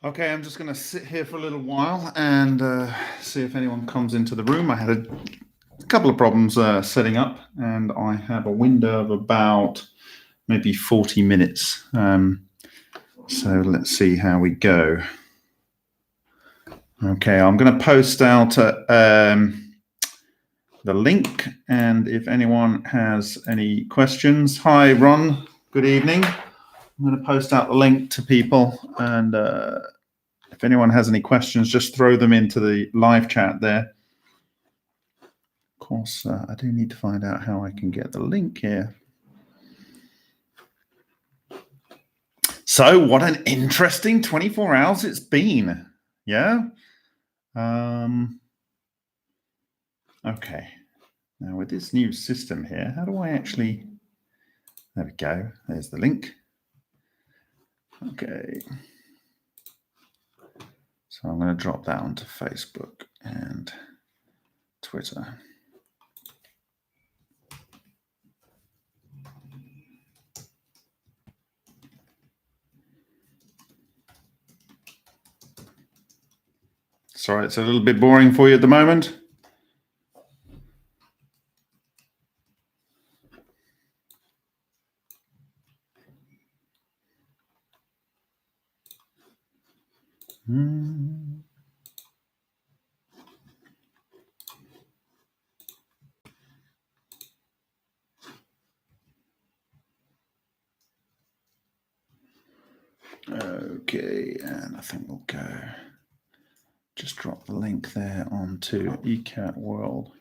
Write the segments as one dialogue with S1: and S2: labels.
S1: Okay, I'm just going to sit here for a little while and see if anyone comes into the room. I had a couple of problems setting up, and I have a window of about maybe 40 minutes. So let's see how we go. Okay, I'm going to post out the link, and if anyone has any questions. Hi, Ron. Good evening. I'm going to post out the link to people, and if anyone has any questions, just throw them into the live chat there. Of course, I do need to find out how I can get the link here. So, what an interesting 24 hours it's been. Yeah? Okay. Now, with this new system here, how do I actually... There we go. There's the link. Okay. So I'm going to drop that onto Facebook and Twitter. Sorry, it's a little bit boring for you at the moment. Okay, and I think we'll go. Just drop the link there onto eCat World.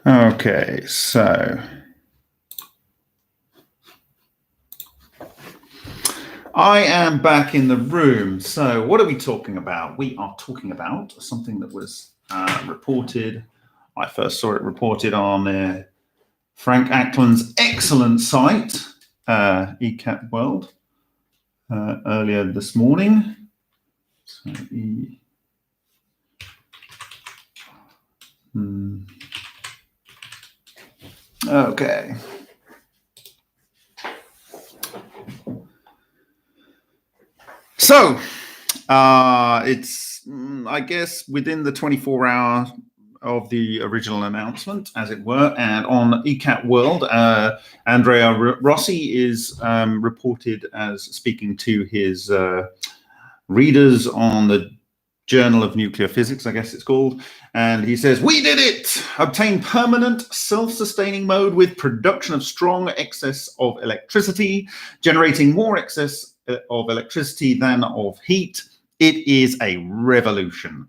S1: Okay, so I am back in the room. So what are we talking about? We are talking about something that was reported. I first saw it reported on Frank Ackland's excellent site, eCat World, earlier this morning. So Okay. So it's, I guess, within the 24 hours of the original announcement, as it were, and on eCat World, Andrea Rossi is reported as speaking to his readers on the Journal of Nuclear Physics, I guess it's called, and he says, "We did it! Obtain permanent self-sustaining mode with production of strong excess of electricity, generating more excess of electricity than of heat. It is a revolution.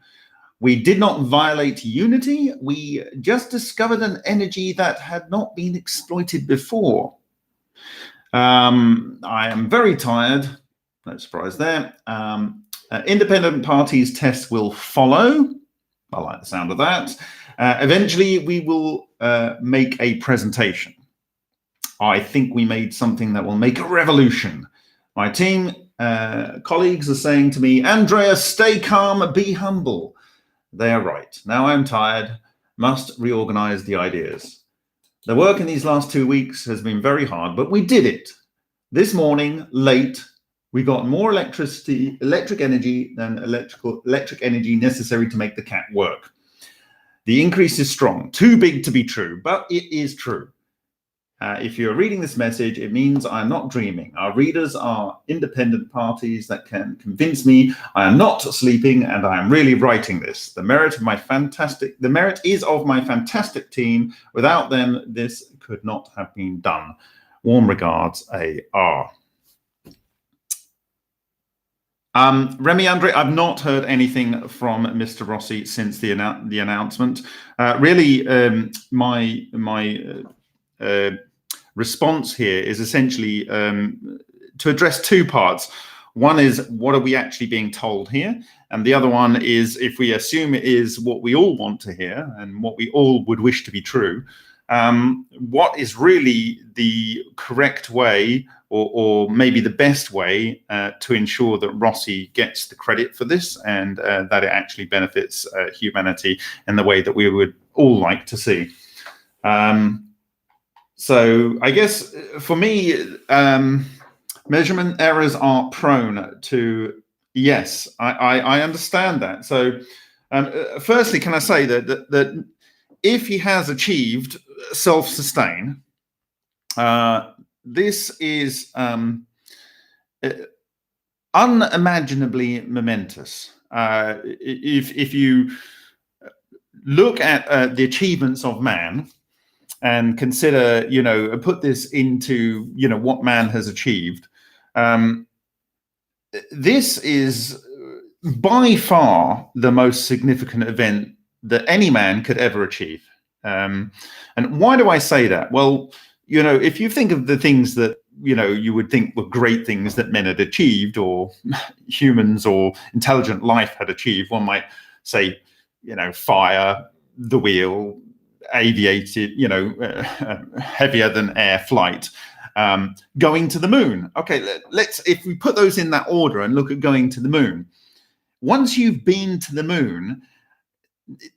S1: We did not violate unity. We just discovered an energy that had not been exploited before. I am very tired." No surprise there. Independent parties' tests will follow. I like the sound of that. Eventually, we will make a presentation. I think we made something that will make a revolution. My team colleagues are saying to me, "Andrea, stay calm, be humble." They are right. Now I'm tired, must reorganize the ideas. The work in these last 2 weeks has been very hard, but we did it. This morning, late, we got more electric energy than electric energy necessary to make the cat work. The increase is strong, too big to be true, but it is true. If you're reading this message, it means I'm not dreaming. Our readers are independent parties that can convince me I am not sleeping and I am really writing this. The merit is of my fantastic team. Without them, this could not have been done. Warm regards, A.R. Remy Andre, I've not heard anything from Mr. Rossi since the announcement. Really, my response here is essentially to address two parts. One is, what are we actually being told here? And the other one is, if we assume it is what we all want to hear and what we all would wish to be true, what is really the correct way, or maybe the best way to ensure that Rossi gets the credit for this, and that it actually benefits humanity in the way that we would all like to see. So I guess for me, measurement errors are prone to, yes, I understand that. So firstly, can I say that if he has achieved self-sustain, this is unimaginably momentous. If you look at the achievements of man and consider, put this into, what man has achieved, this is by far the most significant event that any man could ever achieve. And why do I say that? Well, if you think of the things that, you would think were great things that men had achieved, or humans or intelligent life had achieved, one might say, fire, the wheel, aviated, heavier than air flight, going to the moon. Okay, if we put those in that order and look at going to the moon. Once you've been to the moon,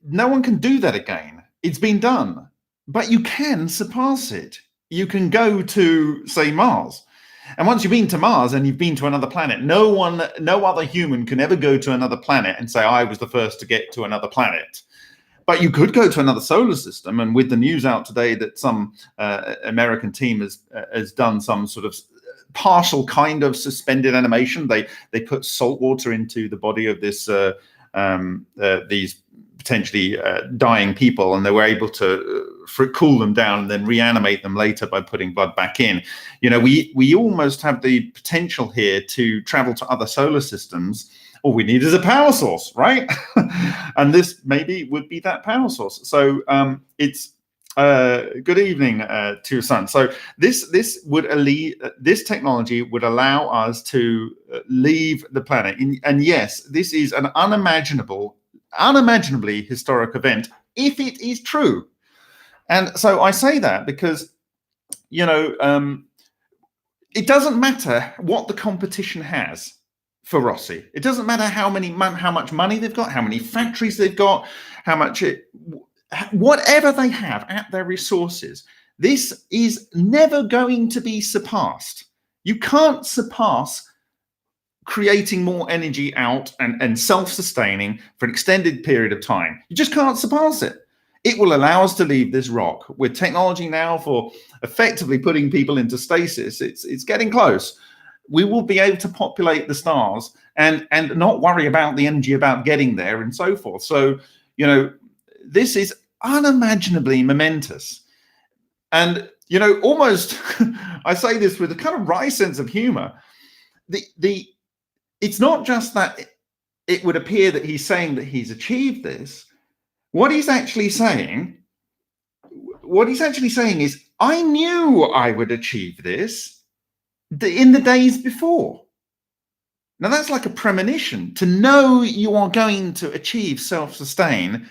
S1: no one can do that again. It's been done, but you can surpass it. You can go to, say, Mars. And once you've been to Mars and you've been to another planet, no other human can ever go to another planet and say, I was the first to get to another planet. But you could go to another solar system. And with the news out today that some American team has done some sort of partial kind of suspended animation, they put salt water into the body of these potentially dying people, and they were able to cool them down and then reanimate them later by putting blood back in. We almost have the potential here to travel to other solar systems. All we need is a power source, right? And this maybe would be that power source. So it's good evening to your son. So this technology would allow us to leave the planet. And yes, this is an unimaginably historic event if it is true. And so I say that because, it doesn't matter what the competition has for Rossi. It doesn't matter how much money they've got, how many factories they've got, whatever they have at their resources. This is never going to be surpassed. You can't surpass creating more energy out and self-sustaining for an extended period of time. You just can't surpass it. It will allow us to leave this rock. With technology now for effectively putting people into stasis, it's getting close. We will be able to populate the stars and not worry about the energy about getting there and so forth. So, this is unimaginably momentous. And, almost, I say this with a kind of wry sense of humor. It's not just that it would appear that he's saying that he's achieved this. What he's actually saying is, I knew I would achieve this in the days before. Now that's like a premonition. To know you are going to achieve self-sustain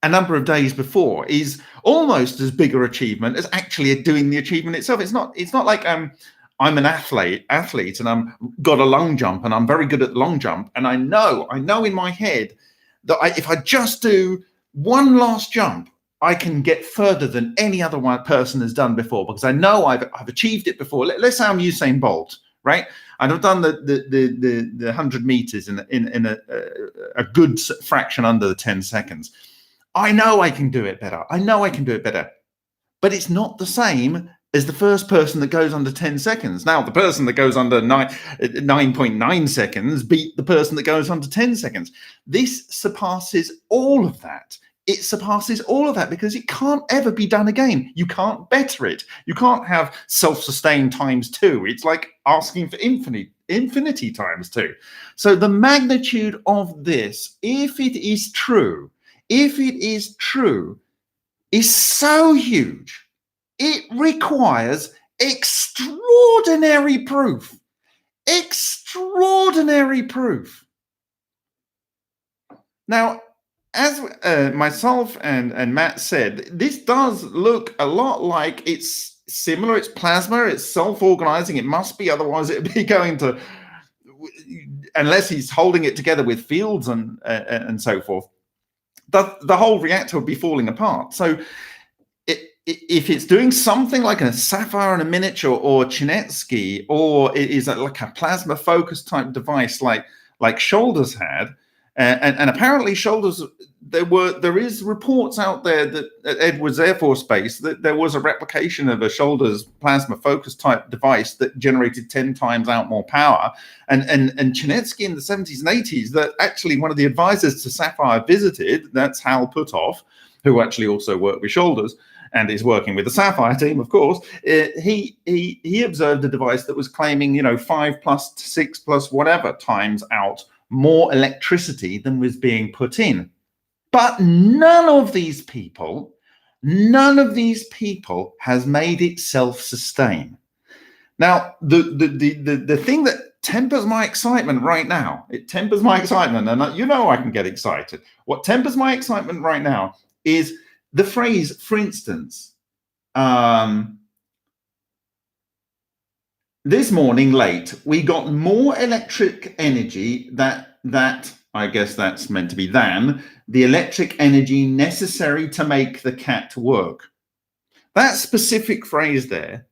S1: a number of days before is almost as big an achievement as actually doing the achievement itself. It's not like I'm an athlete and I'm got a long jump and I'm very good at the long jump, and I know in my head that if I just do one last jump, I can get further than any other one person has done before, because I know I've achieved it before. Let's say I'm Usain Bolt, right? And I've done the 100 meters in a good fraction under the 10 seconds. I know I can do it better. But it's not the same as the first person that goes under 10 seconds. Now, the person that goes under 9.9 seconds beat the person that goes under 10 seconds. This surpasses all of that. It surpasses all of that because it can't ever be done again. You can't better it. You can't have self-sustain times 2. It's like asking for infinity times 2. So the magnitude of this, if it is true, is so huge. It requires extraordinary proof. Extraordinary proof. Now, as myself and Matt said, this does look a lot like it's similar. It's plasma. It's self-organizing. It must be, otherwise it'd be going to, unless he's holding it together with fields and so forth. The whole reactor would be falling apart. So if it's doing something like a sapphire in a miniature or Chinetsky, or it is like a plasma focus type device like Shoulders had, and apparently Shoulders, there is reports out there that at Edwards Air Force Base that there was a replication of a Shoulders plasma focus type device that generated 10 times out more power, and Chinetsky in the 70s and 80s, that actually one of the advisors to Sapphire visited, that's Hal Puthoff, who actually also worked with Shoulders and is working with the Sapphire team, of course. He observed a device that was claiming, 5 plus 6 plus whatever times out more electricity than was being put in. But none of these people has made it self-sustain. Now, the thing that tempers my excitement right now, and I can get excited. What tempers my excitement right now is the phrase, for instance, this morning late, we got more electric energy that I guess that's meant to be than the electric energy necessary to make the cat work. That specific phrase there,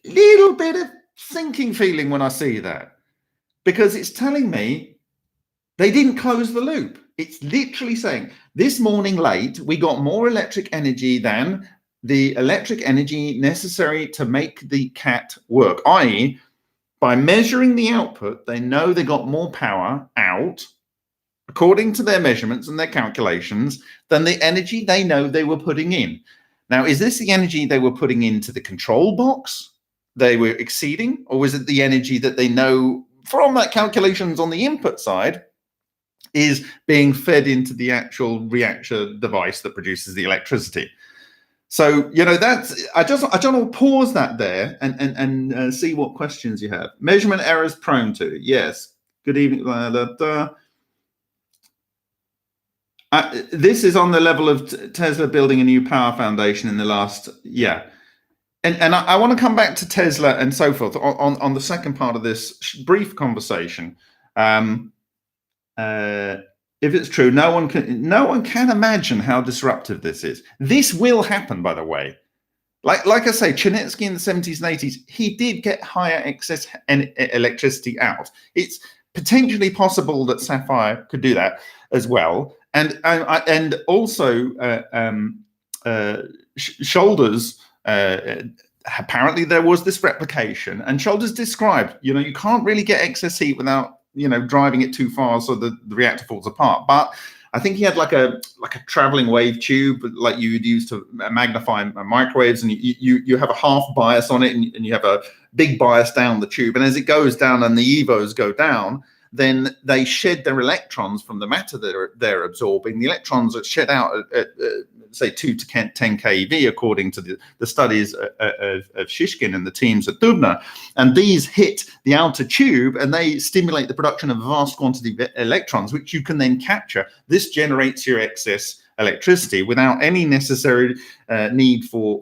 S1: little bit of sinking feeling when I see that, because it's telling me they didn't close the loop. It's literally saying this morning late, we got more electric energy than the electric energy necessary to make the cat work, i.e., by measuring the output, they know they got more power out, according to their measurements and their calculations, than the energy they know they were putting in. Now, is this the energy they were putting into the control box they were exceeding, or was it the energy that they know from that calculations on the input side is being fed into the actual reactor device that produces the electricity? So, that's, I just want to pause that there and see what questions you have. Measurement errors prone to, yes. Good evening. This is on the level of Tesla building a new power foundation in the last, yeah. And I want to come back to Tesla and so forth on the second part of this brief conversation. If it's true, no one can imagine how disruptive this is. This will happen, by the way. Like I say, Chinetsky in the 70s and 80s, he did get higher excess electricity out. It's potentially possible that Sapphire could do that as well. And also Shoulders, apparently there was this replication, and Shoulders described, you can't really get excess heat without driving it too far so the reactor falls apart. But I think he had like a traveling wave tube, like you would use to magnify microwaves, and you have a half bias on it, and you have a big bias down the tube. And as it goes down and the EVOs go down, then they shed their electrons from the matter that they're absorbing. The electrons are shed out at say 2 to 10 keV, according to the studies of Shishkin and the teams at Dubna. And these hit the outer tube and they stimulate the production of a vast quantity of electrons, which you can then capture. This generates your excess electricity without any necessary need for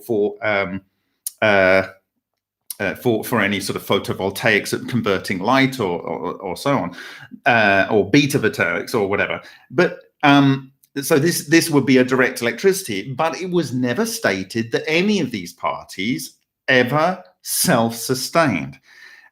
S1: any sort of photovoltaics at converting light or so on, or beta voltaics or whatever. But so this would be a direct electricity, but it was never stated that any of these parties ever self-sustained.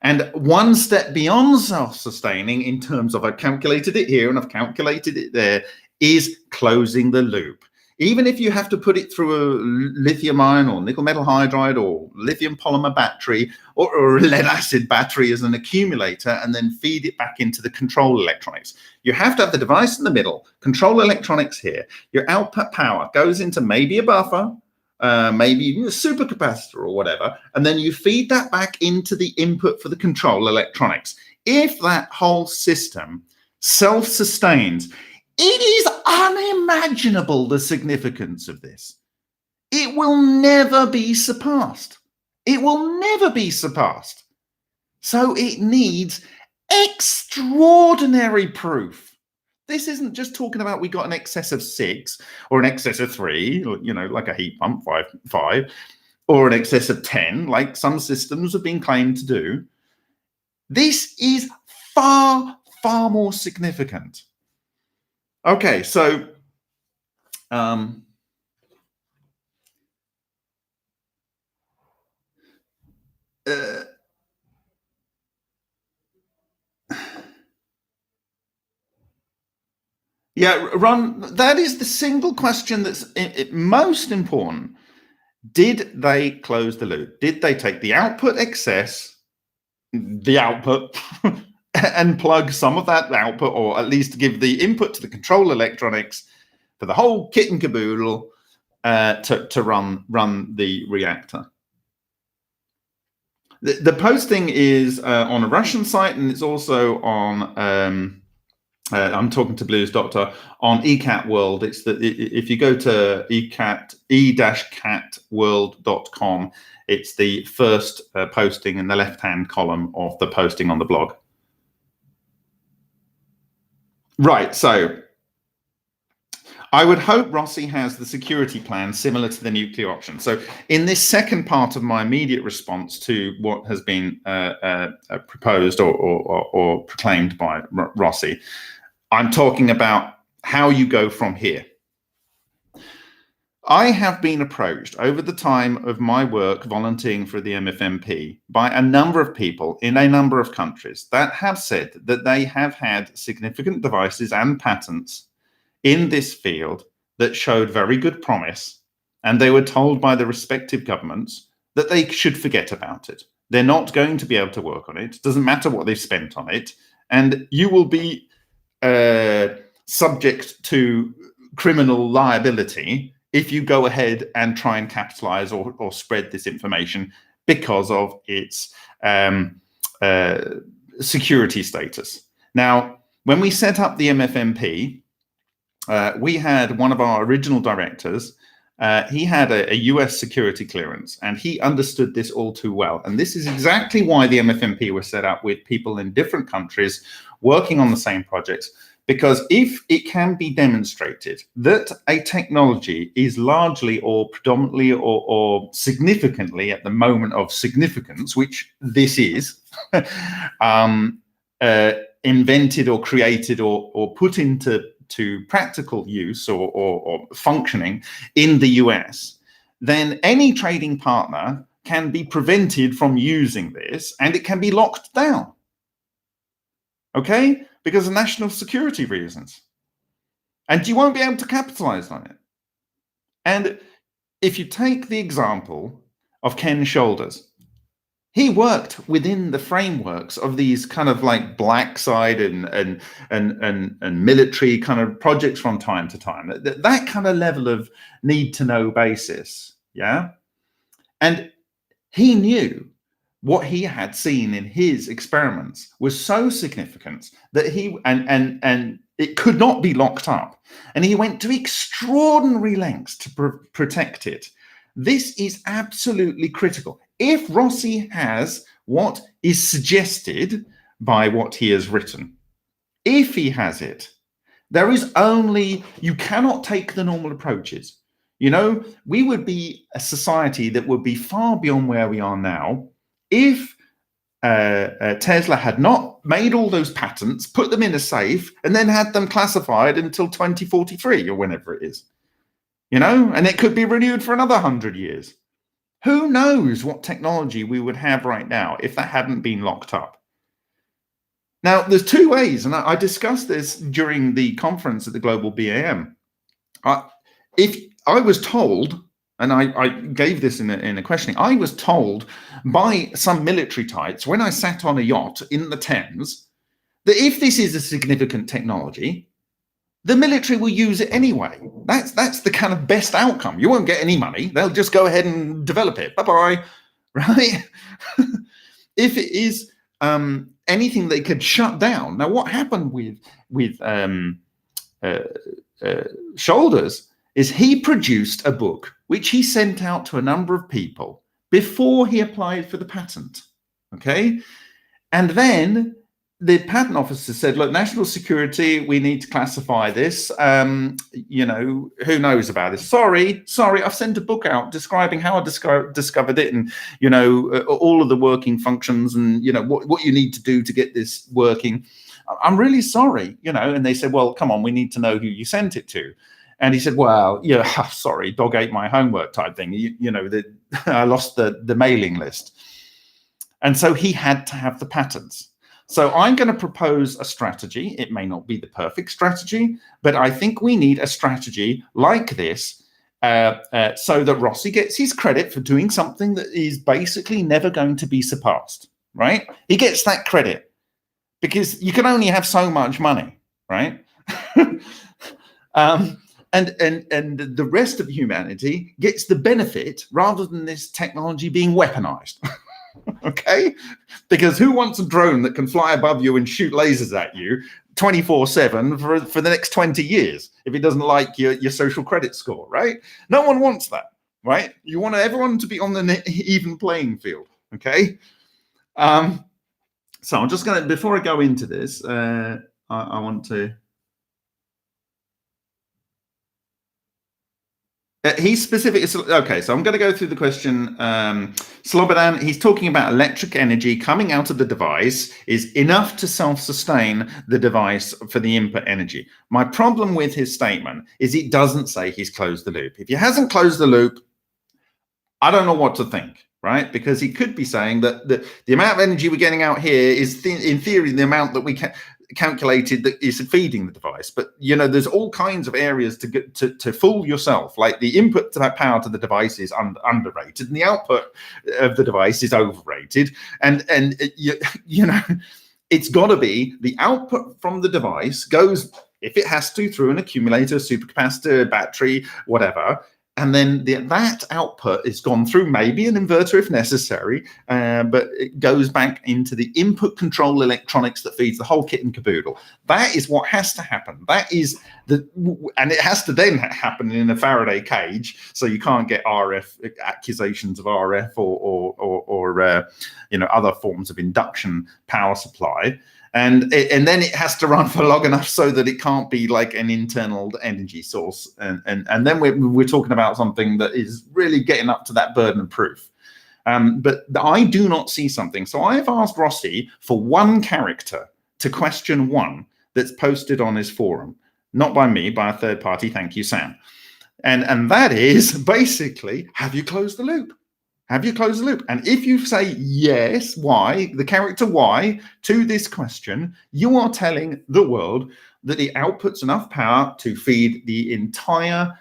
S1: And one step beyond self-sustaining, in terms of, I've calculated it here and I've calculated it there, is closing the loop. Even if you have to put it through a lithium ion or nickel metal hydride or lithium polymer battery or a lead acid battery as an accumulator, and then feed it back into the control electronics. You have to have the device in the middle, control electronics here. Your output power goes into maybe a buffer, maybe even a supercapacitor or whatever, and then you feed that back into the input for the control electronics. If that whole system self-sustains, it is unimaginable the significance of this. It will never be surpassed. It will never be surpassed. So it needs extraordinary proof. This isn't just talking about we got an excess of 6 or an excess of 3, or, like a heat pump, 5, or an excess of 10, like some systems have been claimed to do. This is far, far more significant. Okay, so yeah, Ron, that is the single question that's most important. Did they close the loop? Did they take the output excess, the output, and plug some of that output, or at least give the input to the control electronics for the whole kit and caboodle to run the reactor? The posting is on a Russian site, and it's also on I'm talking to Blues Doctor on ECAT World. It's if you go to e-catworld.com, it's the first posting in the left-hand column of the posting on the blog. Right, so I would hope Rossi has the security plan similar to the nuclear option. So in this second part of my immediate response to what has been proposed or proclaimed by Rossi, I'm talking about how you go from here. I have been approached over the time of my work volunteering for the MFMP by a number of people in a number of countries that have said that they have had significant devices and patents in this field that showed very good promise, and they were told by the respective governments that they should forget about it. They're not going to be able to work on it. It doesn't matter what they've spent on it, and you will be subject to criminal liability if you go ahead and try and capitalize or spread this information because of its security status. Now, when we set up the MFMP, we had one of our original directors. He had a US security clearance, and he understood this all too well. And this is exactly why the MFMP was set up with people in different countries working on the same projects. Because if it can be demonstrated that a technology is largely or predominantly or significantly at the moment of significance, which this is, invented or created or put into practical use or functioning in the US, then any trading partner can be prevented from using this, and it can be locked down. Okay? Because of national security reasons. And you won't be able to capitalize on it. And if you take the example of Ken Shoulders, he worked within the frameworks of these kind of like black side and military kind of projects from time to time. That kind of level of need to know basis, yeah? And he knew what he had seen in his experiments was so significant that he and it could not be locked up, and he went to extraordinary lengths to protect it. This is absolutely critical. If Rossi has what is suggested by what he has written, if he has it, there is only, you cannot take the normal approaches. You know, we would be a society that would be far beyond where we are now if Tesla had not made all those patents, put them in a safe, and then had them classified until 2043 or whenever it is. You know, and it could be renewed for another 100 years. Who knows what technology we would have right now if that hadn't been locked up? Now, there's two ways, and I discussed this during the conference at the Global BAM. If I was told, and I gave this in a questioning, I was told by some military types when I sat on a yacht in the Thames that if this is a significant technology, the military will use it anyway. That's the kind of best outcome. You won't get any money. They'll just go ahead and develop it. Bye-bye, right? If it is anything they could shut down. Now, what happened with Shoulders is he produced a book which he sent out to a number of people before he applied for the patent, okay? And then the patent officer said, look, national security, we need to classify this. You know, who knows about this? Sorry, I've sent a book out describing how I discovered it, and, you know, all of the working functions, and, you know, what you need to do to get this working. I'm really sorry, you know. And they said, well, come on, we need to know who you sent it to. And he said, well, yeah, sorry, dog ate my homework type thing. You know, I lost the mailing list. And so he had to have the patents. So I'm going to propose a strategy. It may not be the perfect strategy, but I think we need a strategy like this so that Rossi gets his credit for doing something that is basically never going to be surpassed, right? He gets that credit because you can only have so much money, right? And the rest of humanity gets the benefit rather than this technology being weaponized. Okay, because who wants a drone that can fly above you and shoot lasers at you 24/7 for the next 20 years if it doesn't like your social credit score, right? No one wants that, right? You want everyone to be on the even playing field. Okay, so I'm just going to, before I go into this, I want to. He's specific. Okay, so I'm going to go through the question. Slobodan, he's talking about electric energy coming out of the device is enough to self-sustain the device for the input energy. My problem with his statement is it doesn't say he's closed the loop. If he hasn't closed the loop, I don't know what to think, right? Because he could be saying that the amount of energy we're getting out here is, in theory, the amount that we can calculated that is feeding the device. But, you know, there's all kinds of areas to get to fool yourself. Like the input to that power to the device is underrated, and the output of the device is overrated. And you know, it's got to be the output from the device goes, if it has to, through an accumulator, supercapacitor, battery, whatever. And then that output is gone through maybe an inverter if necessary, but it goes back into the input control electronics that feeds the whole kit and caboodle. That is what has to happen. That is and it has to then happen in a Faraday cage, so you can't get RF accusations of RF or you know, other forms of induction power supply. And then it has to run for long enough so that it can't be like an internal energy source. And then we're talking about something that is really getting up to that burden of proof. But I do not see something. So I've asked Rossi for one character to question one that's posted on his forum. Not by me, by a third party. Thank you, Sam. And that is basically, have you closed the loop? Have you closed the loop? And if you say yes, why, the character why, to this question, you are telling the world that it outputs enough power to feed the entire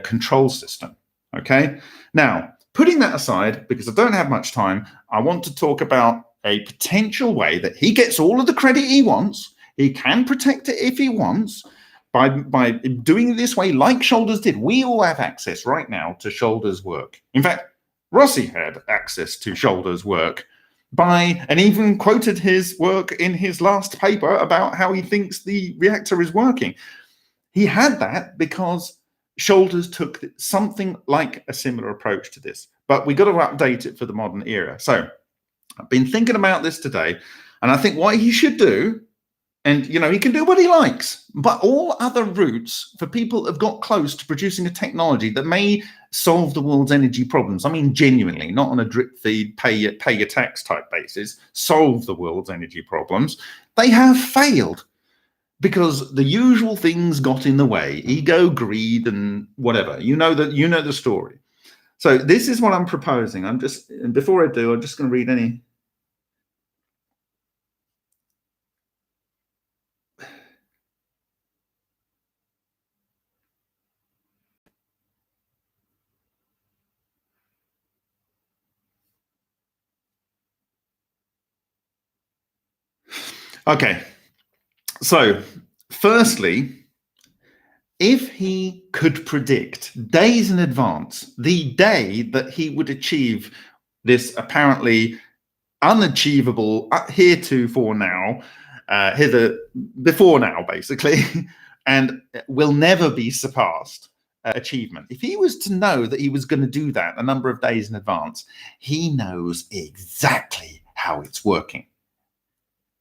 S1: control system. Okay? Now, putting that aside, because I don't have much time, I want to talk about a potential way that he gets all of the credit he wants. He can protect it if he wants, by doing it this way, like Shoulders did. We all have access right now to Shoulders' work. In fact, Rossi had access to Shoulders' work and even quoted his work in his last paper about how he thinks the reactor is working. He had that because Shoulders took something like a similar approach to this, but we got to update it for the modern era. So I've been thinking about this today, and I think what he should do, and, you know, he can do what he likes, but all other routes for people have got close to producing a technology that may solve the world's energy problems. I mean, genuinely, not on a drip feed, pay your tax type basis, solve the world's energy problems. They have failed because the usual things got in the way: ego, greed, and whatever. You know the story. So this is what I'm proposing. And before I do, I'm just going to read any. Okay, so firstly, if he could predict days in advance the day that he would achieve this apparently unachievable before now, basically, and will never be surpassed achievement. If he was to know that he was going to do that a number of days in advance, he knows exactly how it's working.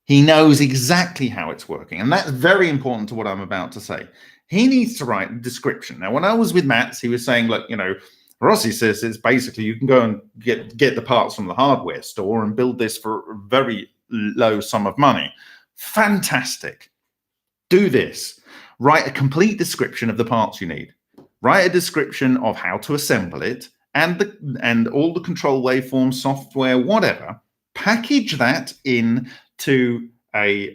S1: He knows exactly how it's working. And that's very important to what I'm about to say. He needs to write a description. Now, when I was with Mats, he was saying, look, Rossi says it's basically you can go and get the parts from the hardware store and build this for a very low sum of money. Fantastic. Do this. Write a complete description of the parts you need. Write a description of how to assemble it and all the control waveforms, software, whatever. Package that in to a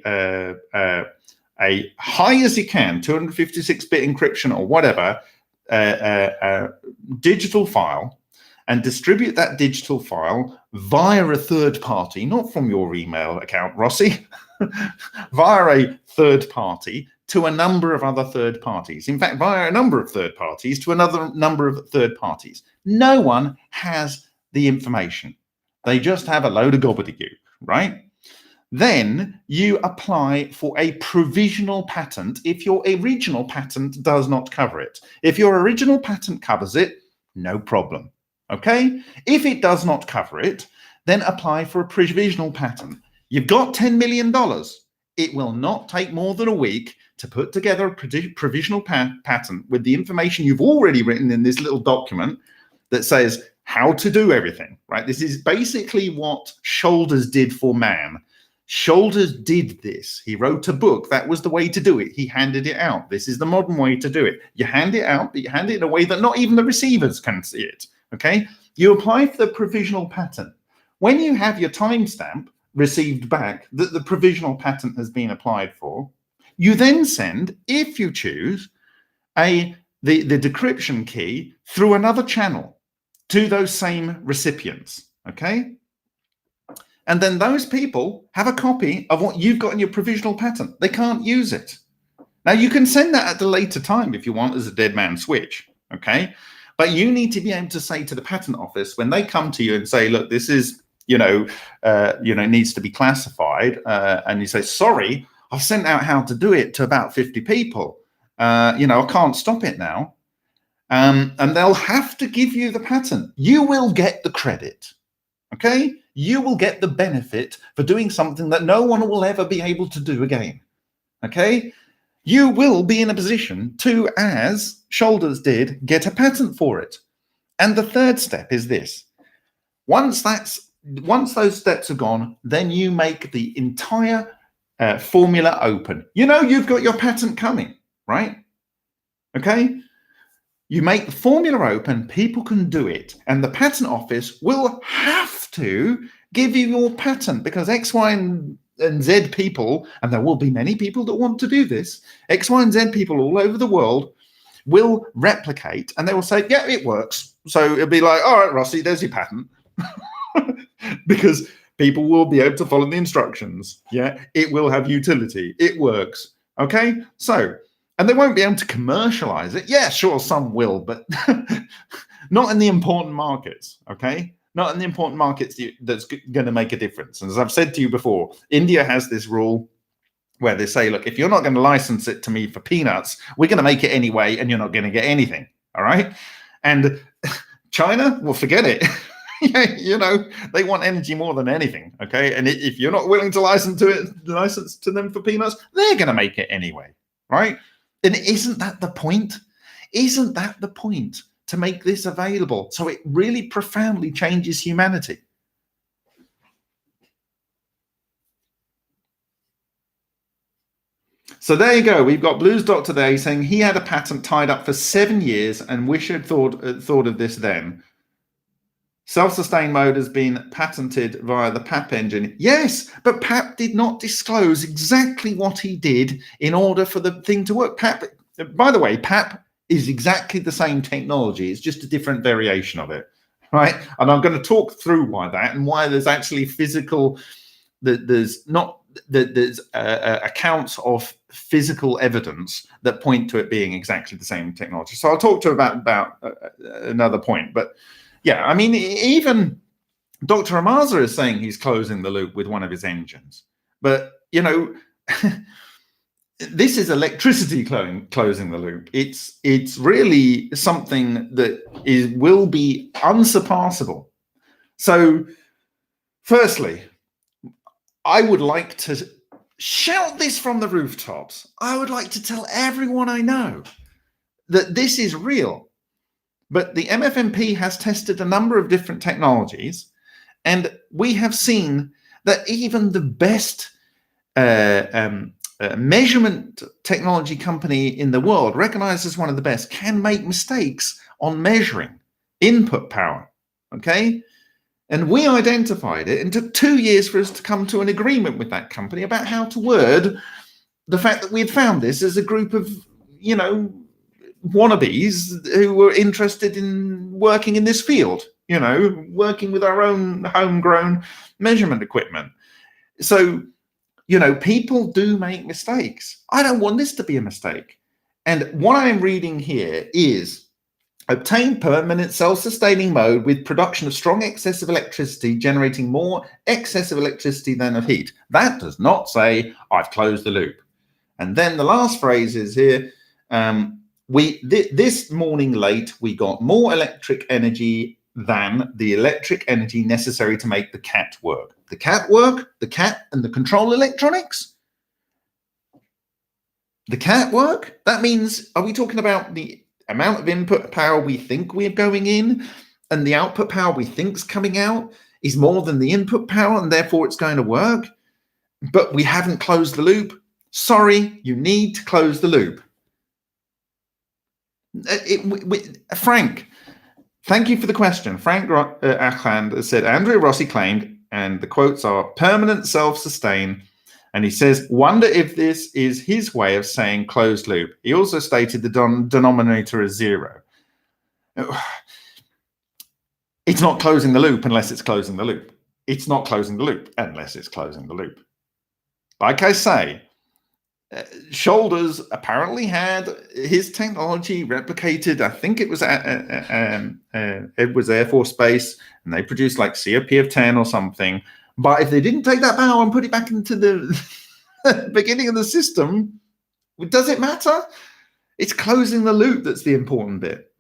S1: high as you can, 256-bit encryption or whatever, digital file, and distribute that digital file via a third party, not from your email account, Rossi, via a third party to a number of other third parties. In fact, via a number of third parties to another number of third parties. No one has the information. They just have a load of gobbledygook, right? Then you apply for a provisional patent if your original patent does not cover it. If your original patent covers it, no problem. Okay? If it does not cover it, then apply for a provisional patent. You've got $10 million. It will not take more than a week to put together a provisional patent with the information you've already written in this little document that says how to do everything, right? This is basically what Shoulders did for man. Shoulders did this. He wrote a book. That was the way to do it. He handed it out. This is the modern way to do it. You hand it out, but you hand it in a way that not even the receivers can see it, okay? You apply for the provisional patent. When you have your timestamp received back that the provisional patent has been applied for, you then send, if you choose, the decryption key through another channel to those same recipients, okay? And then those people have a copy of what you've got in your provisional patent. They can't use it. Now, you can send that at a later time if you want as a dead man switch, okay? But you need to be able to say to the patent office when they come to you and say, look, this is, needs to be classified. And you say, sorry, I've sent out how to do it to about 50 people. I can't stop it now. And they'll have to give you the patent. You will get the credit, okay? You will get the benefit for doing something that no one will ever be able to do again, okay? You will be in a position to, as Shoulders did, get a patent for it. And the third step is this. Once those steps are gone, then you make the entire formula open. You've got your patent coming, right? Okay? You make the formula open, people can do it, and the patent office will have to give you your patent because X, Y, and Z people, and there will be many people that want to do this, X, Y, and Z people all over the world will replicate, and they will say, yeah, it works. So it'll be like, all right, Rossi, there's your patent. Because people will be able to follow the instructions. Yeah, it will have utility. It works. Okay, so, and they won't be able to commercialize it. Yeah, sure, some will, but not in the important markets. Okay, not in the important markets that's going to make a difference. And as I've said to you before, India has this rule where they say, look, if you're not going to license it to me for peanuts, we're going to make it anyway, and you're not going to get anything. All right, and China, well, forget it. They want energy more than anything, okay? And if you're not willing to license to them for peanuts, they're going to make it anyway, right? And isn't that the point? Isn't that the point, to make this available so it really profoundly changes humanity? So there you go. We've got Blues Dot today saying he had a patent tied up for 7 years and wish he'd thought of this then. Self-sustained mode has been patented via the PAP engine. Yes, but PAP did not disclose exactly what he did in order for the thing to work. PAP, by the way, PAP is exactly the same technology. It's just a different variation of it, right? And I'm going to talk through why that and why there's actually there's accounts of physical evidence that point to it being exactly the same technology. So I'll talk to you about another point, but yeah, I mean, even Dr. Amaza is saying he's closing the loop with one of his engines. But, this is electricity closing the loop. It's really something that will be unsurpassable. So, firstly, I would like to shout this from the rooftops. I would like to tell everyone I know that this is real. But the MFMP has tested a number of different technologies, and we have seen that even the best measurement technology company in the world, recognized as one of the best, can make mistakes on measuring input power. Okay. And we identified it, and took 2 years for us to come to an agreement with that company about how to word the fact that we had found this as a group of, wannabes who were interested in working in this field, working with our own homegrown measurement equipment. So, people do make mistakes. I don't want this to be a mistake. And what I am reading here is obtain permanent self-sustaining mode with production of strong excess of electricity, generating more excess of electricity than of heat. That does not say I've closed the loop. And then the last phrase is here. This morning late, we got more electric energy than the electric energy necessary to make the cat work. The cat work? The cat and the control electronics? The cat work? That means, are we talking about the amount of input power we think we're going in, and the output power we think's coming out is more than the input power, and therefore it's going to work? But we haven't closed the loop? Sorry, you need to close the loop. Frank, thank you for the question. Frank Achland has said, Andrea Rossi claimed, and the quotes are, permanent self-sustain. And he says, wonder if this is his way of saying closed loop. He also stated the denominator is 0. It's not closing the loop unless it's closing the loop. It's not closing the loop unless it's closing the loop. Like I say, Shoulders apparently had his technology replicated. I think it was Air Force Base, and they produced like COP of 10 or something. But if they didn't take that power and put it back into the beginning of the system, does it matter? It's closing the loop that's the important bit.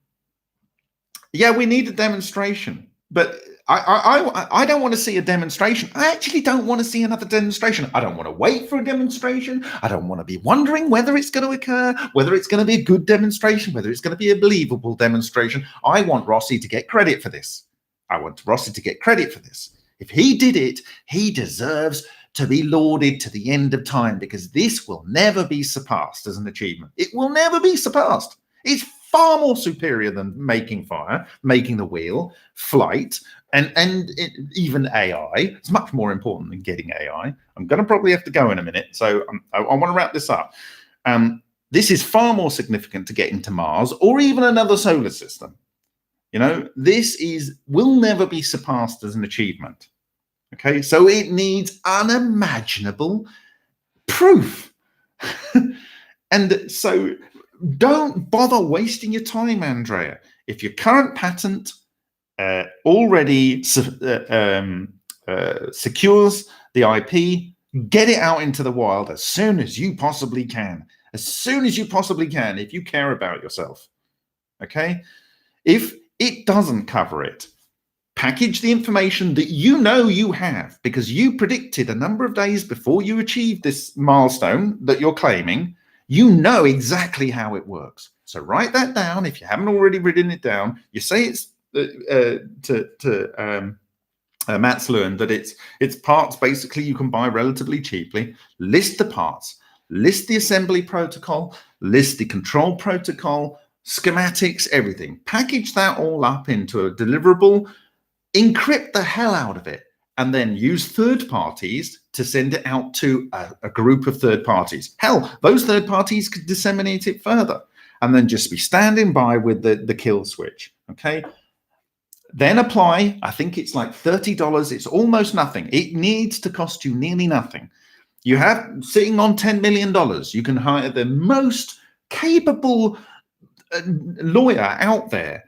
S1: Yeah, we need a demonstration, but I don't want to see a demonstration. I actually don't want to see another demonstration. I don't want to wait for a demonstration. I don't want to be wondering whether it's going to occur, whether it's going to be a good demonstration, whether it's going to be a believable demonstration. I want Rossi to get credit for this. I want Rossi to get credit for this. If he did it, he deserves to be lauded to the end of time, because this will never be surpassed as an achievement. It will never be surpassed. It's far more superior than making fire, making the wheel, flight, and even AI. It's much more important than getting AI. I'm going to probably have to go in a minute, so I want to wrap this up. This is far more significant to getting to Mars or even another solar system. This will never be surpassed as an achievement. Okay, so it needs unimaginable proof. And so don't bother wasting your time, Andrea. If your current patent already secures the IP, get it out into the wild as soon as you possibly can. As soon as you possibly can, if you care about yourself. Okay? If it doesn't cover it, package the information that you have, because you predicted a number of days before you achieved this milestone that you're claiming. You know exactly how it works. So write that down if you haven't already written it down. You say it's to Matt's learned that it's parts basically you can buy relatively cheaply. List the parts, list the assembly protocol, list the control protocol, schematics, everything. Package that all up into a deliverable, encrypt the hell out of it, and then use third parties to send it out to a group of third parties. Hell, those third parties could disseminate it further, and then just be standing by with the kill switch. Okay. Then apply. I think it's like $30. It's almost nothing. It needs to cost you nearly nothing. You have sitting on $10 million. You can hire the most capable lawyer out there,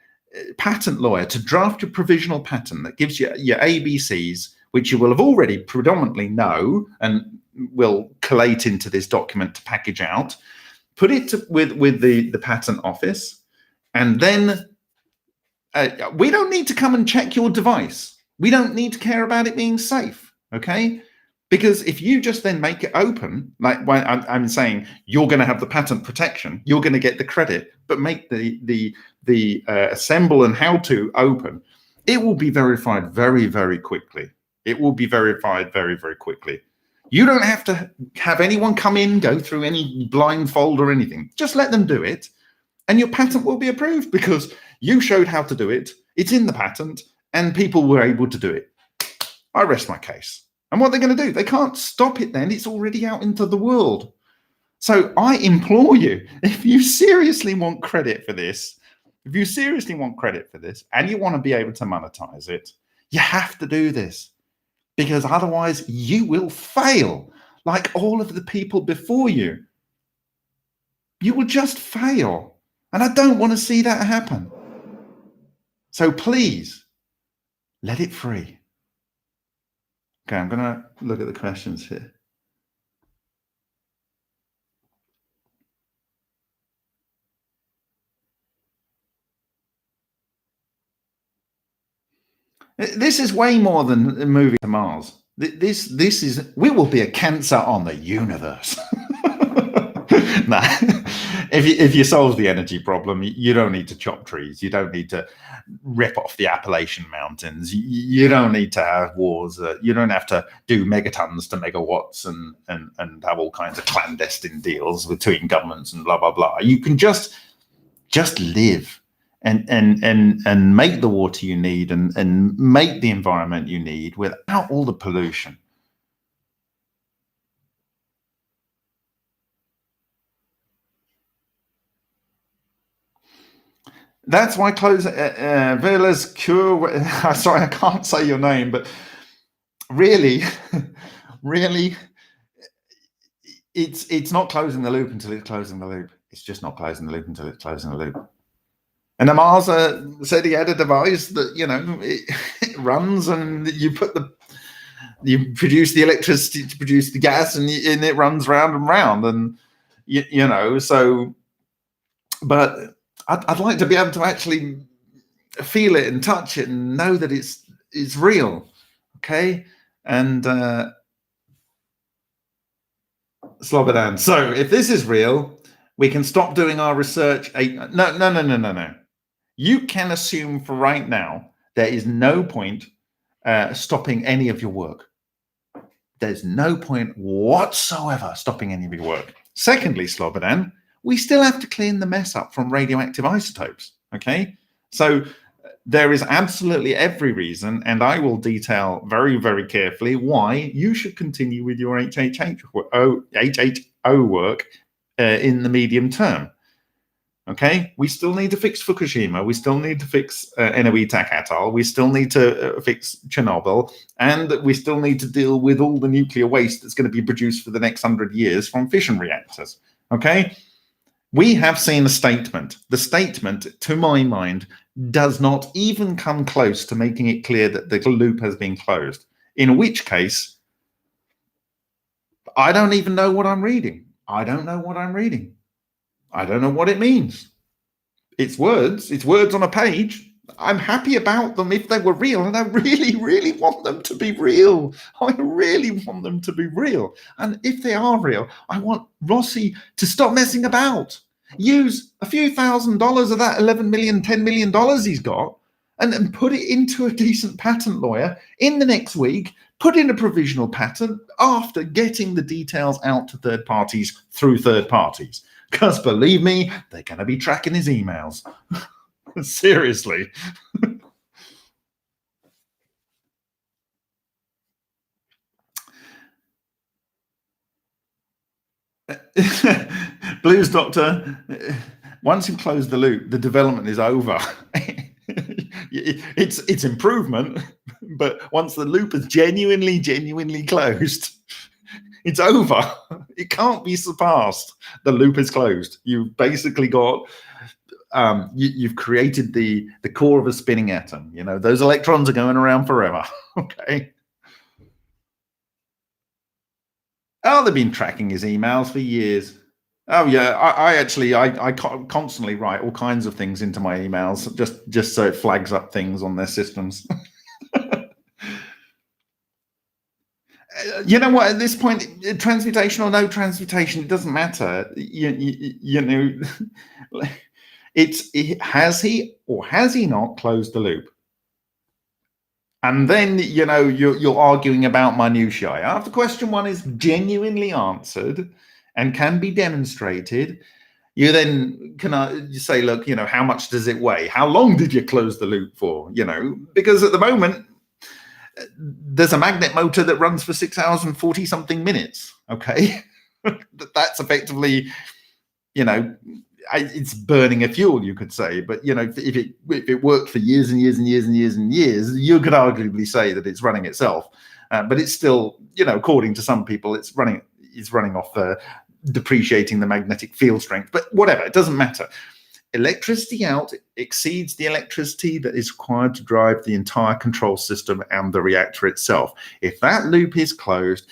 S1: patent lawyer, to draft your provisional patent that gives you your ABCs, which you will have already predominantly know and will collate into this document to package out. Put it with the patent office, and then we don't need to come and check your device. We don't need to care about it being safe. Okay, Because if you just then make it open, like when I'm saying you're going to have the patent protection, you're going to get the credit, but make the assemble and how to open, it will be verified very, very quickly. It will be verified very, very quickly. You don't have to have anyone come in, go through any blindfold or anything. Just let them do it, and your patent will be approved because you showed how to do it. It's in the patent, and people were able to do it. I rest my case. And what they're going to do, they can't stop it then. It's already out into the world. So I implore you, if you seriously want credit for this, and you want to be able to monetize it, you have to do this. Because otherwise you will fail like all of the people before you. You will just fail. And I don't want to see that happen. So please, let it free. Okay, I'm going to look at the questions here. This is way more than moving to Mars. This is, we will be a cancer on the universe. Nah. If you solve the energy problem, you don't need to chop trees. You don't need to rip off the Appalachian Mountains. You don't need to have wars. You don't have to do megatons to megawatts and have all kinds of clandestine deals between governments and blah, blah, blah. You can just live and make the water you need and make the environment you need without all the pollution. That's why Verla's cure. Sorry, I can't say your name, but really, it's not closing the loop until it's closing the loop. It's just not closing the loop until it's closing the loop. And Amasa said he had a device that it runs, and you produce the electricity to produce the gas, and it runs round and round, and so. But I'd like to be able to actually feel it and touch it and know that it's real, okay? And Slobodan. So if this is real, we can stop doing our research. No. You can assume for right now there is no point stopping any of your work. There's no point whatsoever stopping any of your work. Secondly, Slobodan, we still have to clean the mess up from radioactive isotopes, okay? So there is absolutely every reason, and I will detail very, very carefully why you should continue with your HHO work in the medium term, okay? We still need to fix Fukushima. We still need to fix Eniwetak Atoll. We still need to fix Chernobyl, and we still need to deal with all the nuclear waste that's going to be produced for the next 100 years from fission reactors, okay? We have seen a statement. The statement, to my mind, does not even come close to making it clear that the loop has been closed. In which case, I don't even know what I'm reading. I don't know what I'm reading. I don't know what it means. It's words. It's words on a page. I'm happy about them if they were real, and I really, really want them to be real. I really want them to be real. And if they are real, I want Rossi to stop messing about. Use a few $1,000s of that $11 million, $10 million he's got, and put it into a decent patent lawyer in the next week, put in a provisional patent after getting the details out to third parties through third parties. Because believe me, they're going to be tracking his emails. Seriously. Blues Doctor, once you close the loop, the development is over. It's improvement, but once the loop is genuinely closed, it's over. It can't be surpassed. The loop is closed. You've basically got you've created the core of a spinning atom. Those electrons are going around forever. Okay. Oh, they've been tracking his emails for years. Oh yeah, I constantly write all kinds of things into my emails just so it flags up things on their systems. You know what? At this point, transmutation or no transmutation, it doesn't matter. You know, has he or has he not closed the loop? And then, you know, you're arguing about minutiae. After question one is genuinely answered and can be demonstrated, you then can say, look, you know, how much does it weigh? How long did you close the loop for? You know, because at the moment, there's a magnet motor that runs for 6 hours and 40 something minutes. Okay. That's effectively, you know, it's burning a fuel, you could say. But, you know, if it worked for years and years and years and years and years, you could arguably say that it's running itself. But it's still, you know, according to some people, it's running off depreciating the magnetic field strength. But whatever, it doesn't matter. Electricity out exceeds the electricity that is required to drive the entire control system and the reactor itself. If that loop is closed,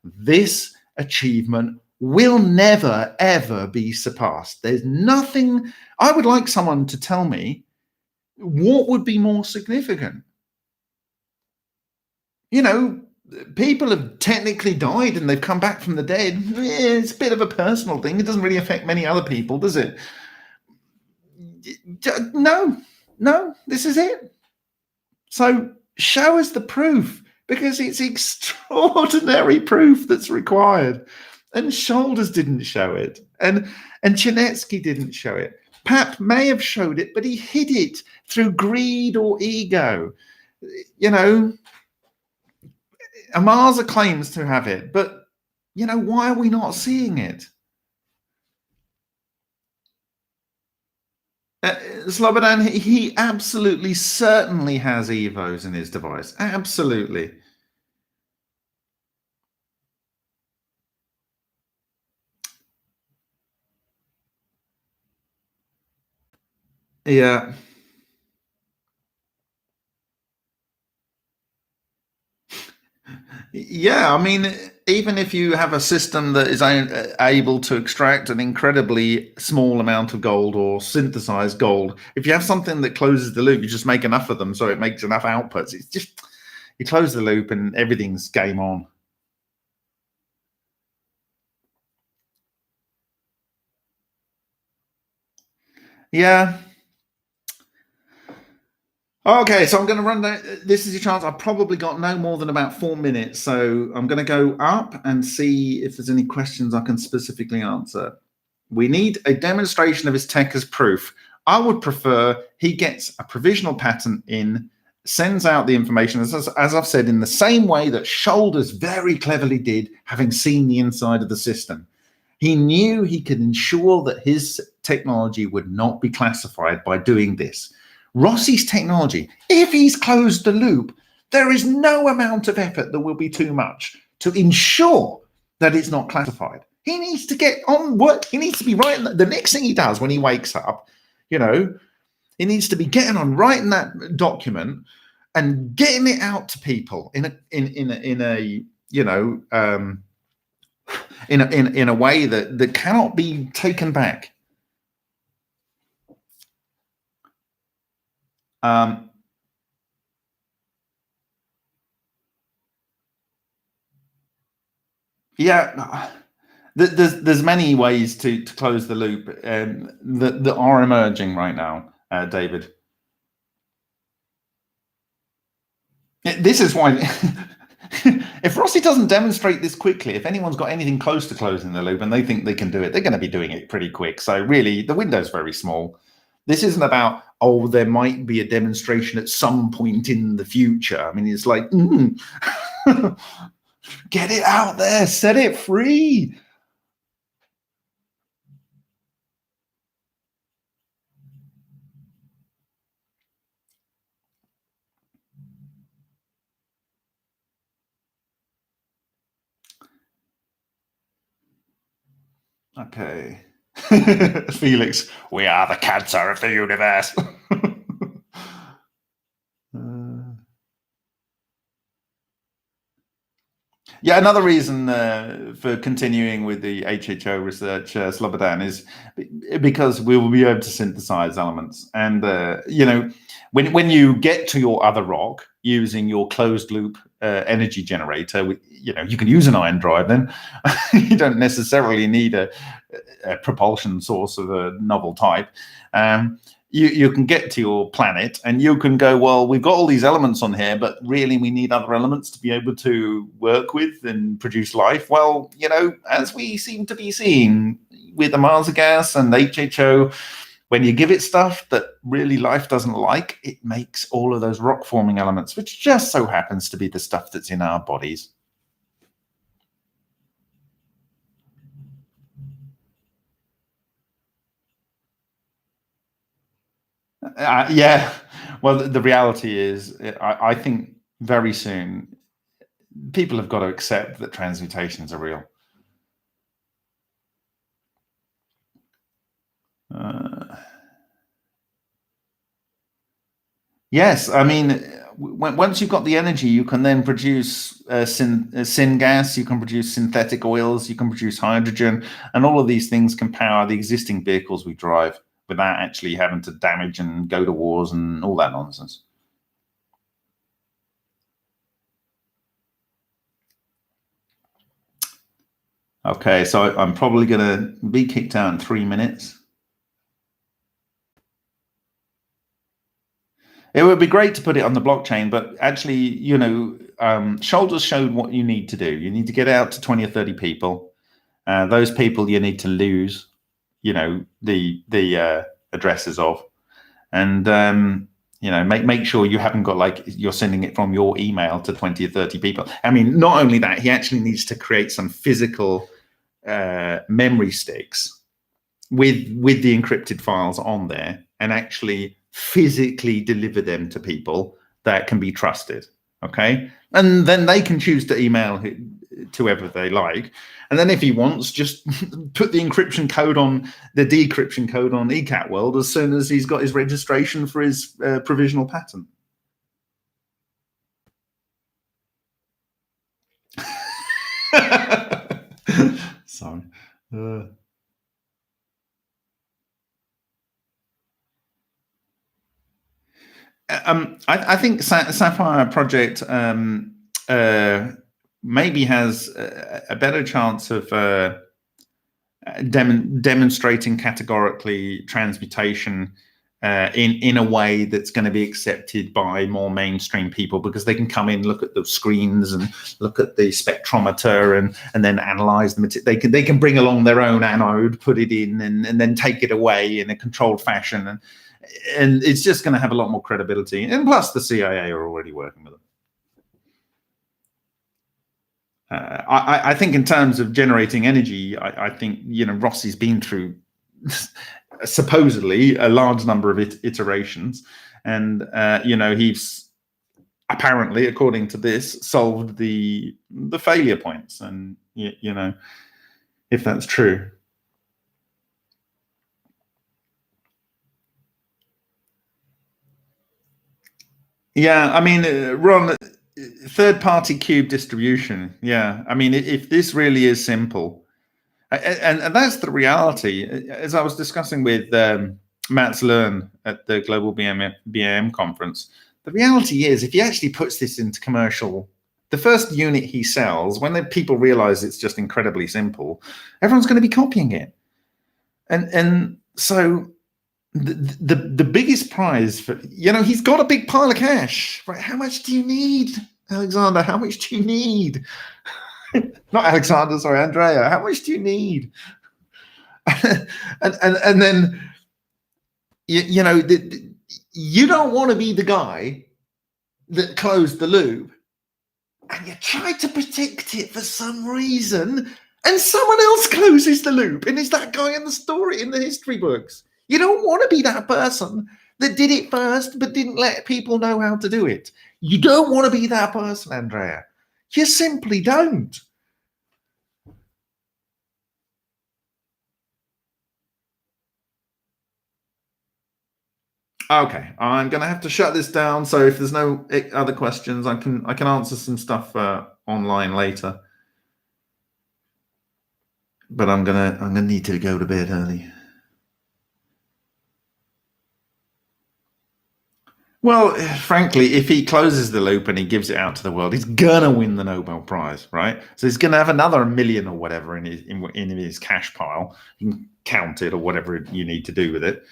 S1: this achievement will never, ever be surpassed. There's nothing. I would like someone to tell me what would be more significant. You know, people have technically died and they've come back from the dead. It's a bit of a personal thing. It doesn't really affect many other people, does it? No, this is it. So show us the proof, because it's extraordinary proof that's required. And Shoulders didn't show it, and Chinetsky didn't show it. Pap may have showed it, but he hid it through greed or ego. You know, Amarza claims to have it, but, you know, why are we not seeing it? Slobodan, he absolutely certainly has EVOs in his device. Absolutely. Yeah. Yeah, I mean, even if you have a system that is able to extract an incredibly small amount of gold or synthesize gold, if you have something that closes the loop, you just make enough of them so it makes enough outputs. It's just, you close the loop and everything's game on. Yeah. Okay, so I'm going to run down. This is your chance. I've probably got no more than about 4 minutes. So I'm going to go up and see if there's any questions I can specifically answer. We need a demonstration of his tech as proof. I would prefer he gets a provisional patent in, sends out the information, as I've said, in the same way that Shoulders very cleverly did, having seen the inside of the system. He knew he could ensure that his technology would not be classified by doing this. Rossi's technology, if he's closed the loop, there is no amount of effort that will be too much to ensure that it's not classified. He needs to get on work. He needs to be writing the next thing he does when he wakes up. You know, he needs to be getting on writing that document and getting it out to people in a you know, in a way that cannot be taken back. Yeah, there's many ways to close the loop that are emerging right now, David. This is why if Rossi doesn't demonstrate this quickly, if anyone's got anything close to closing the loop and they think they can do it, they're going to be doing it pretty quick. So really, the window's very small. This isn't about, oh, there might be a demonstration at some point in the future. I mean, it's like, get it out there, set it free. Okay. Felix, we are the cancer of the universe. Yeah, another reason for continuing with the HHO research, Slobodan, is because we will be able to synthesize elements. And when you get to your other rock using your closed loop energy generator, you can use an ion drive. Then you don't necessarily need a propulsion source of a novel type. You can get to your planet and you can go, well, we've got all these elements on here, but really we need other elements to be able to work with and produce life. Well, as we seem to be seeing with the Mars gas and HHO, when you give it stuff that really life doesn't like, it makes all of those rock forming elements, which just so happens to be the stuff that's in our bodies. Yeah. Well, the reality is, I think very soon people have got to accept that transmutations are real. Yes, I mean, once you've got the energy, you can then produce syngas, you can produce synthetic oils, you can produce hydrogen, and all of these things can power the existing vehicles we drive without actually having to damage and go to wars and all that nonsense. Okay, so I'm probably going to be kicked out in 3 minutes. It would be great to put it on the blockchain, but actually, Shoulders showed what you need to do. You need to get out to 20 or 30 people. Those people you need to lose, the addresses of, and make sure you haven't got you're sending it from your email to 20 or 30 people. I mean, not only that, he actually needs to create some physical memory sticks with the encrypted files on there, and actually physically deliver them to people that can be trusted. Okay, and then they can choose to email to whoever they like, and then if he wants, just put the encryption code on the decryption code on eCat World as soon as he's got his registration for his provisional patent. Sorry. I think Sapphire Project maybe has a better chance of demonstrating categorically transmutation in a way that's going to be accepted by more mainstream people, because they can come in, look at the screens and look at the spectrometer and then analyze them. They can bring along their own anode, put it in, and then take it away in a controlled fashion, and it's just going to have a lot more credibility. And plus, the CIA are already working with them. I think in terms of generating energy, I think Rossi's been through supposedly a large number of iterations, and he's apparently, according to this, solved the failure points, and if that's true. Yeah, I mean, Ron, third-party cube distribution. Yeah, I mean, if this really is simple, and that's the reality. As I was discussing with Mats Learn at the Global BAM conference, the reality is, if he actually puts this into commercial, the first unit he sells, when the people realize it's just incredibly simple, everyone's going to be copying it, and so the biggest prize for he's got a big pile of cash, right? How much do you need, Alexander? How much do you need? Not Alexander, sorry, Andrea. How much do you need? and then you don't want to be the guy that closed the loop, and you try to protect it for some reason, and someone else closes the loop, and it's that guy in the story in the history books. You don't want to be that person that did it first but didn't let people know how to do it. You don't want to be that person, Andrea. You simply don't. Okay, I'm going to have to shut this down. So if there's no other questions, I can answer some stuff online later. but I'm gonna need to go to bed early. Well, frankly, if he closes the loop and he gives it out to the world, he's gonna win the Nobel Prize, right? So he's gonna have another million or whatever in his cash pile. You can count it or whatever you need to do with it.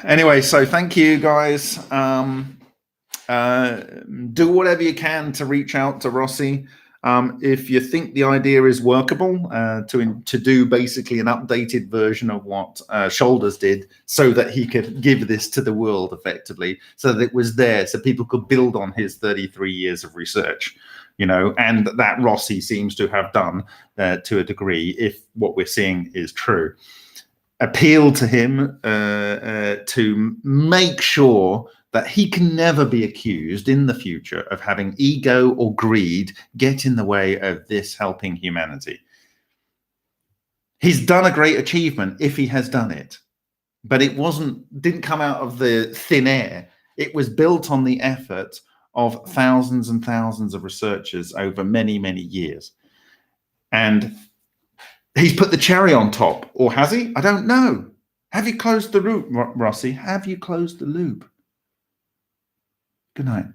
S1: Anyway, so thank you guys. Do whatever you can to reach out to Rossi. If you think the idea is workable, to do basically an updated version of what Shoulders did, so that he could give this to the world effectively, so that it was there, so people could build on his 33 years of research, and that Rossi seems to have done to a degree, if what we're seeing is true. Appeal to him to make sure that he can never be accused in the future of having ego or greed get in the way of this helping humanity. He's done a great achievement if he has done it, but it didn't come out of the thin air. It was built on the effort of thousands and thousands of researchers over many, many years. And he's put the cherry on top, or has he? I don't know. Have you closed the loop, Rossi? Have you closed the loop? Good night.